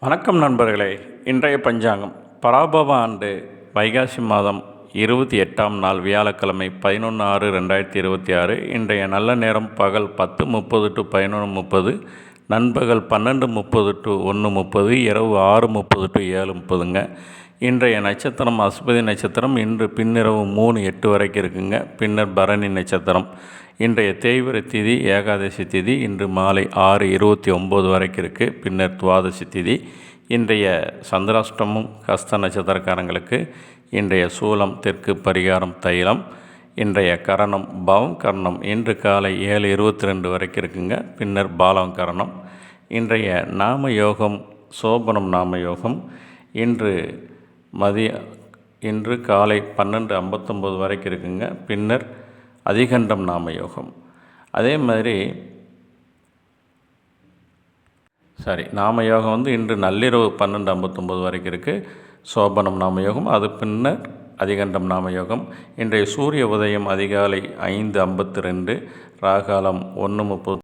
வணக்கம் நண்பர்களே. இன்றைய பஞ்சாங்கம் பராபவ ஆண்டு வைகாசி மாதம் 28ஆம் நாள் வியாழக்கிழமை 11/6/2026. இன்றைய நல்ல நேரம் பகல் 10:30 to 11:30, நண்பகல் 12:30 to 1:30, இரவு 6:30 to 7:30ங்க. இன்றைய நட்சத்திரம் அஸ்பதி நட்சத்திரம். இன்று பின்னிரவு 3:08 வரைக்கும் இருக்குங்க. பின்னர் பரணி நட்சத்திரம். இன்றைய தேய்பிறை திதி ஏகாதசி திதி. இன்று மாலை 6:29 வரைக்கும் இருக்குது. பின்னர் துவாதசி திதி. இன்றைய சந்திராஷ்டமம் ஹஸ்த நட்சத்திரக்காரங்களுக்கு. இன்றைய சூலம் தெற்கு, பரிகாரம் தைலம். இன்றைய கரணம் பவம் கரணம். இன்று காலை 7:22 வரைக்கும் இருக்குங்க. பின்னர் பாலம் கரணம். இன்றைய நாம யோகம் சோபனம் நாம யோகம். இன்று காலை 12:59 வரைக்கும் இருக்குங்க. பின்னர் அதிகண்டம் நாம யோகம். அதே மாதிரி நாம யோகம் இன்று நள்ளிரவு 12:59 வரைக்கும் இருக்குது. சோபனம் நாம யோகம். அது பின்னர் அதிகண்டம் நாம யோகம். இன்றைய சூரிய உதயம் அதிகாலை 5:52, ராகாலம் 1:30.